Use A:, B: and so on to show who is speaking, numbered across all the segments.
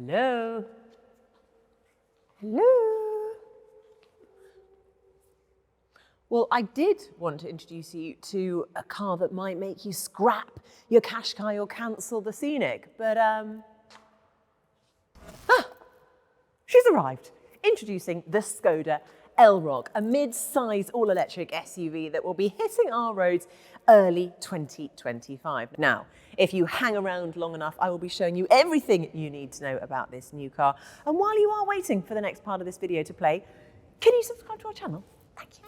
A: Hello? Hello? Well, I did want to introduce you to a car that might make you scrap your Qashqai or cancel the Scenic, but she's arrived. Introducing the Skoda Elroq, a mid-size all-electric SUV that will be hitting our roads early 2025. Now, if you hang around long enough, I will be showing you everything you need to know about this new car. And while you are waiting for the next part of this video to play, can you subscribe to our channel? Thank you.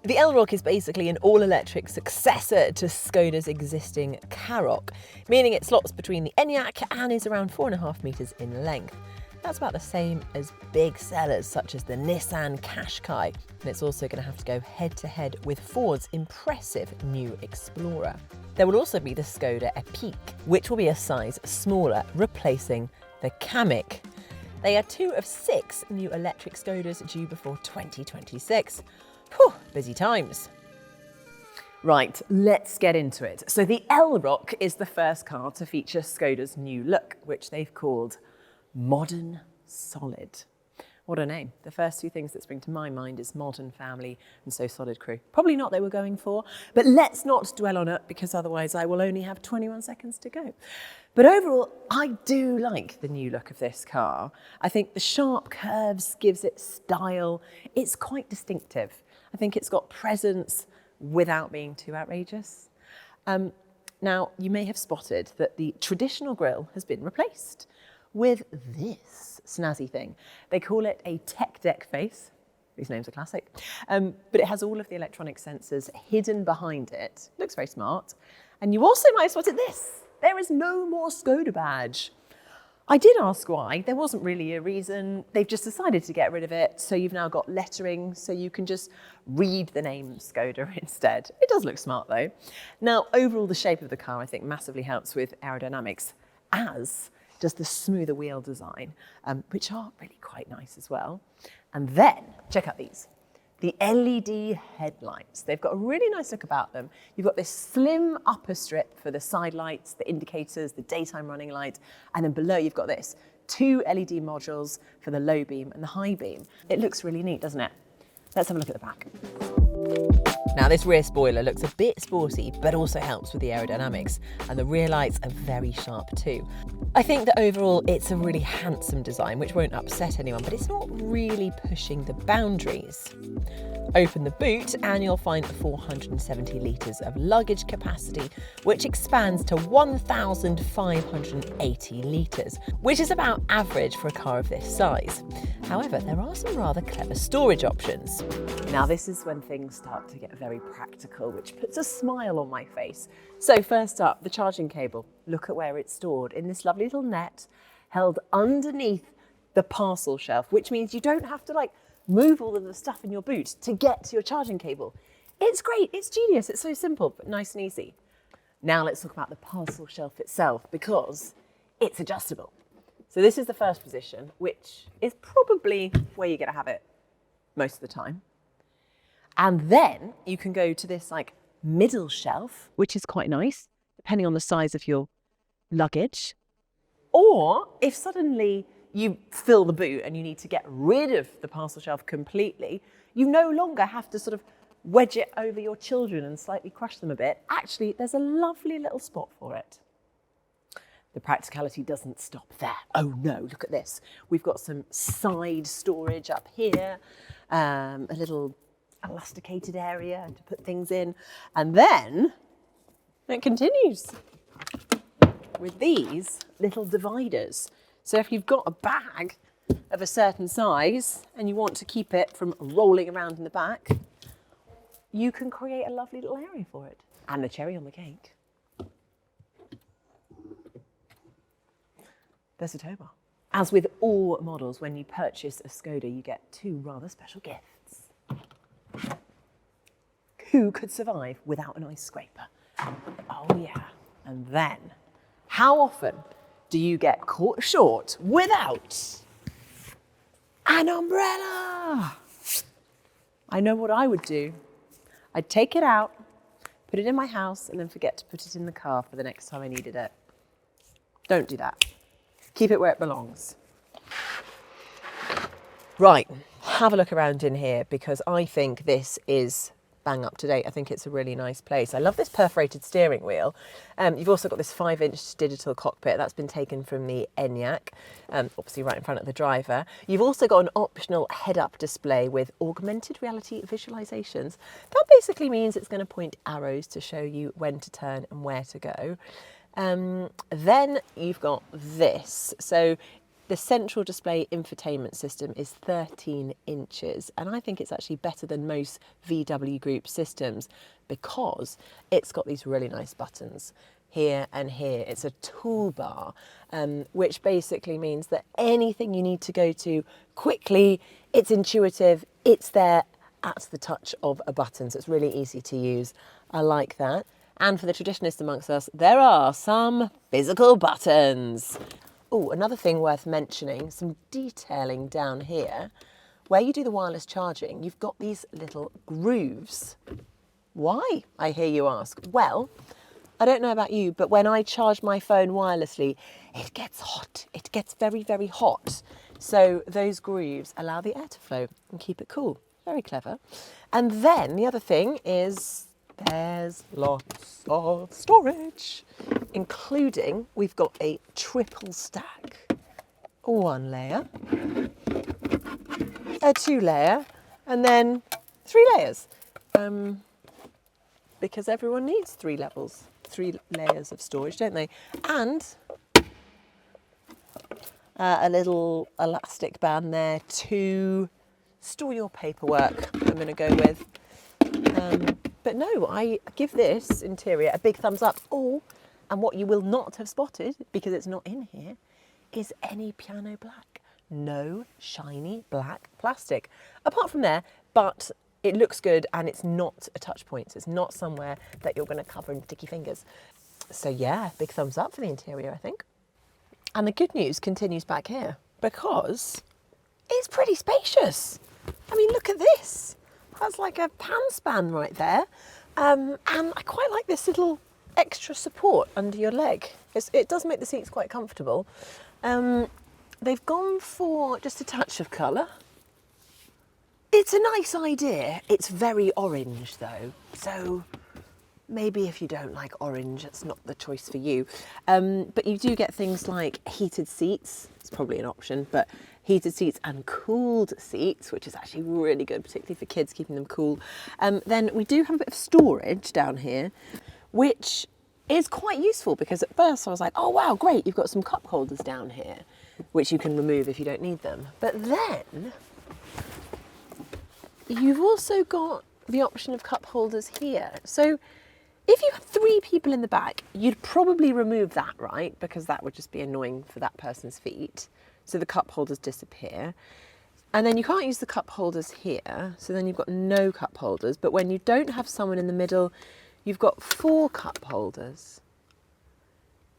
A: The Elroq is basically an all-electric successor to Skoda's existing Karoq, meaning it slots between the Enyaq and is around 4.5 metres in length. That's about the same as big sellers such as the Nissan Qashqai, and it's also going to have to go head-to-head with Ford's impressive new Explorer. There will also be the Škoda Epiq, which will be a size smaller, replacing the Kamiq. They are 2 of 6 new electric Skodas due before 2026. Whew, busy times. Right, let's get into it. So the Elroq is the first car to feature Skoda's new look, which they've called Modern Solid. What a name. The first 2 things that spring to my mind is modern family and so solid crew. Probably not they were going for, but let's not dwell on it because otherwise I will only have 21 seconds to go. But overall, I do like the new look of this car. I think the sharp curves gives it style. It's quite distinctive. I think it's got presence without being too outrageous. Now, you may have spotted that the traditional grille has been replaced with this snazzy thing. They call it a tech deck face. These names are classic. But it has all of the electronic sensors hidden behind it. Looks very smart. And you also might have spotted this. There is no more Skoda badge. I did ask why. There wasn't really a reason. They've just decided to get rid of it. So you've now got lettering, so you can just read the name Skoda instead. It does look smart though. Now, overall, the shape of the car, I think, massively helps with aerodynamics, as does the smoother wheel design, which are really quite nice as well. And then, check out these. The LED headlights. They've got a really nice look about them. You've got this slim upper strip for the side lights, the indicators, the daytime running light, and then below you've got this, 2 LED modules for the low beam and the high beam. It looks really neat, doesn't it? Let's have a look at the back. Now, this rear spoiler looks a bit sporty, but also helps with the aerodynamics, and the rear lights are very sharp too. I think that overall it's a really handsome design, which won't upset anyone, but it's not really pushing the boundaries. Open the boot and you'll find 470 litres of luggage capacity, which expands to 1,580 litres, which is about average for a car of this size. However, there are some rather clever storage options. Now, this is when things start to get very practical, which puts a smile on my face. So first up, the charging cable. Look at where it's stored in this lovely little net held underneath the parcel shelf, which means you don't have to move all of the stuff in your boot to get to your charging cable. It's great, it's genius, it's so simple, but nice and easy. Now let's talk about the parcel shelf itself, because it's adjustable. So this is the first position, which is probably where you're gonna have it most of the time. And then you can go to this middle shelf, which is quite nice, depending on the size of your luggage. Or if suddenly you fill the boot and you need to get rid of the parcel shelf completely, you no longer have to sort of wedge it over your children and slightly crush them a bit. Actually, there's a lovely little spot for it. The practicality doesn't stop there. Oh no, look at this. We've got some side storage up here, a little elasticated area to put things in. And then it continues with these little dividers. So if you've got a bag of a certain size and you want to keep it from rolling around in the back, you can create a lovely little area for it. And the cherry on the cake, there's a tow bar. As with all models, when you purchase a Skoda, you get 2 rather special gifts. Who could survive without an ice scraper? Oh yeah. And then, how often do you get caught short without an umbrella? I know what I would do. I'd take it out, put it in my house, and then forget to put it in the car for the next time I needed it. Don't do that. Keep it where it belongs. Right, have a look around in here because I think this is bang up to date. I think it's a really nice place. I love this perforated steering wheel. You've also got this 5-inch digital cockpit that's been taken from the Enyaq, obviously right in front of the driver. You've also got an optional head-up display with augmented reality visualizations. That basically means it's going to point arrows to show you when to turn and where to go. Then you've got this. So the central display infotainment system is 13 inches, and I think it's actually better than most VW Group systems because it's got these really nice buttons here and here. It's a toolbar, which basically means that anything you need to go to quickly, it's intuitive, it's there at the touch of a button, so it's really easy to use. I like that. And for the traditionalists amongst us, there are some physical buttons. Oh, another thing worth mentioning, some detailing down here. Where you do the wireless charging, you've got these little grooves. Why, I hear you ask? Well, I don't know about you, but when I charge my phone wirelessly, it gets hot. It gets very, very hot. So those grooves allow the air to flow and keep it cool. Very clever. And then the other thing is there's lots of storage, including we've got a triple stack. 1 layer, a 2 layer, and then 3 layers. Because everyone needs 3 layers of storage, don't they? And a little elastic band there to store your paperwork, I'm going to go with. But no, I give this interior a big thumbs up. Oh, and what you will not have spotted, because it's not in here, is any piano black. No shiny black plastic. Apart from there, but it looks good and it's not a touch point. So it's not somewhere that you're going to cover in sticky fingers. So yeah, big thumbs up for the interior, I think. And the good news continues back here because it's pretty spacious. I mean, look at this. That's like a pan span right there. And I quite like this little extra support under your leg. It does make the seats quite comfortable. They've gone for just a touch of colour. It's a nice idea. It's very orange though. So maybe if you don't like orange, it's not the choice for you. But you do get things like heated seats. It's probably an option, but heated seats and cooled seats, which is actually really good, particularly for kids, keeping them cool. Then we do have a bit of storage down here, which is quite useful because at first I was like, oh wow, great, you've got some cup holders down here, which you can remove if you don't need them. But then you've also got the option of cup holders here. So if you had 3 people in the back, you'd probably remove that, right? Because that would just be annoying for that person's feet. So the cup holders disappear. And then you can't use the cup holders here. So then you've got no cup holders. But when you don't have someone in the middle, you've got 4 cup holders.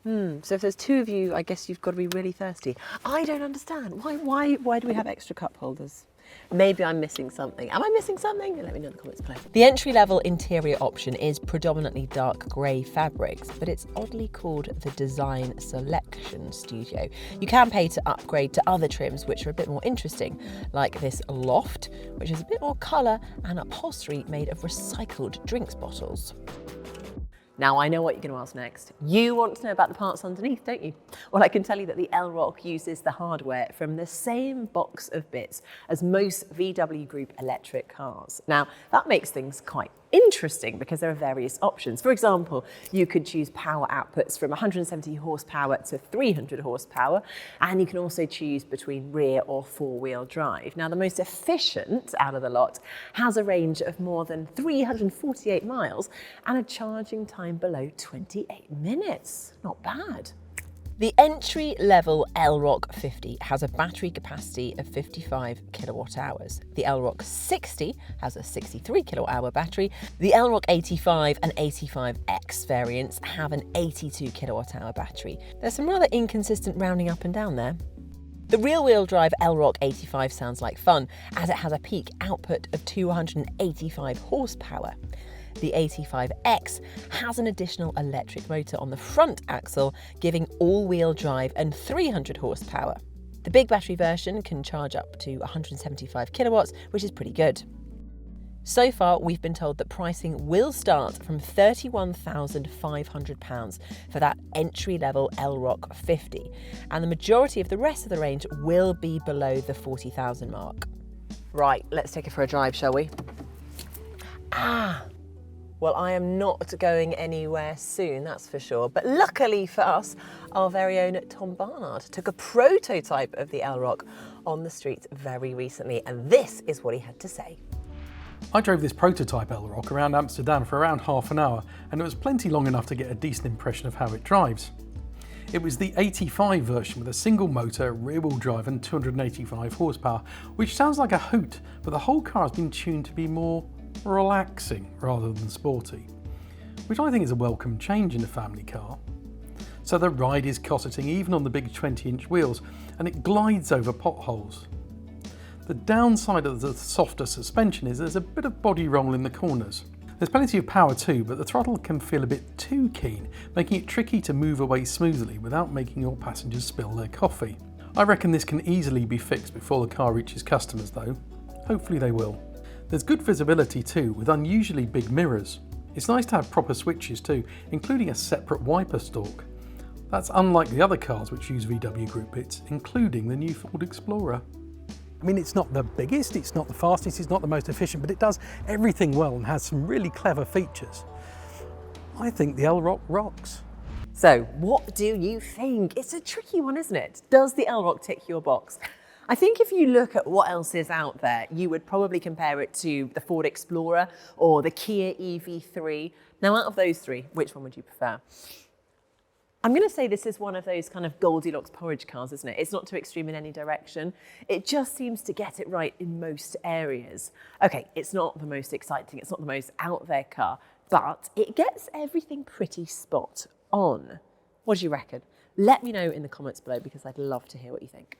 A: So if there's 2 of you, I guess you've got to be really thirsty. I don't understand. Why do we have extra cup holders? Maybe I'm missing something. Am I missing something? Let me know in the comments below. The entry-level interior option is predominantly dark grey fabrics, but it's oddly called the Design Selection Studio. You can pay to upgrade to other trims which are a bit more interesting, like this loft, which is a bit more colour and upholstery made of recycled drinks bottles. Now, I know what you're going to ask next. You want to know about the parts underneath, don't you? Well, I can tell you that the Elroq uses the hardware from the same box of bits as most VW Group electric cars. Now, that makes things quite interesting because there are various options. For example, you could choose power outputs from 170 horsepower to 300 horsepower, and you can also choose between rear or four-wheel drive. Now, the most efficient out of the lot has a range of more than 348 miles and a charging time below 28 minutes. Not bad. The entry-level Elroq 50 has a battery capacity of 55 kilowatt hours. The Elroq 60 has a 63 kilowatt hour battery. The Elroq 85 and 85X variants have an 82 kilowatt hour battery. There's some rather inconsistent rounding up and down there. The rear-wheel drive Elroq 85 sounds like fun, as it has a peak output of 285 horsepower. The 85X has an additional electric motor on the front axle, giving all-wheel drive and 300 horsepower. The big battery version can charge up to 175 kilowatts, which is pretty good. So far, we've been told that pricing will start from £31,500 for that entry-level Elroq 50, and the majority of the rest of the range will be below the 40,000 mark. Right, let's take it for a drive, shall we? Well, I am not going anywhere soon, that's for sure. But luckily for us, our very own Tom Barnard took a prototype of the Elroq on the streets very recently, and this is what he had to say.
B: I drove this prototype Elroq around Amsterdam for around half an hour, and it was plenty long enough to get a decent impression of how it drives. It was the 85 version with a single motor, rear-wheel drive and 285 horsepower, which sounds like a hoot, but the whole car has been tuned to be more relaxing rather than sporty, which I think is a welcome change in a family car. So the ride is cosseting even on the big 20-inch wheels, and it glides over potholes. The downside of the softer suspension is there's a bit of body roll in the corners. There's plenty of power too, but the throttle can feel a bit too keen, making it tricky to move away smoothly without making your passengers spill their coffee. I reckon this can easily be fixed before the car reaches customers though. Hopefully they will. There's good visibility too, with unusually big mirrors. It's nice to have proper switches too, including a separate wiper stalk. That's unlike the other cars which use VW Group bits, including the new Ford Explorer.
C: I mean, it's not the biggest, it's not the fastest, it's not the most efficient, but it does everything well and has some really clever features. I think the Elroq rocks.
A: So, what do you think? It's a tricky one, isn't it? Does the Elroq tick your box? I think if you look at what else is out there, you would probably compare it to the Ford Explorer or the Kia EV3. Now, out of those three, which one would you prefer? I'm going to say this is one of those kind of Goldilocks porridge cars, isn't it? It's not too extreme in any direction. It just seems to get it right in most areas. Okay, it's not the most exciting, it's not the most out there car, but it gets everything pretty spot on. What do you reckon? Let me know in the comments below because I'd love to hear what you think.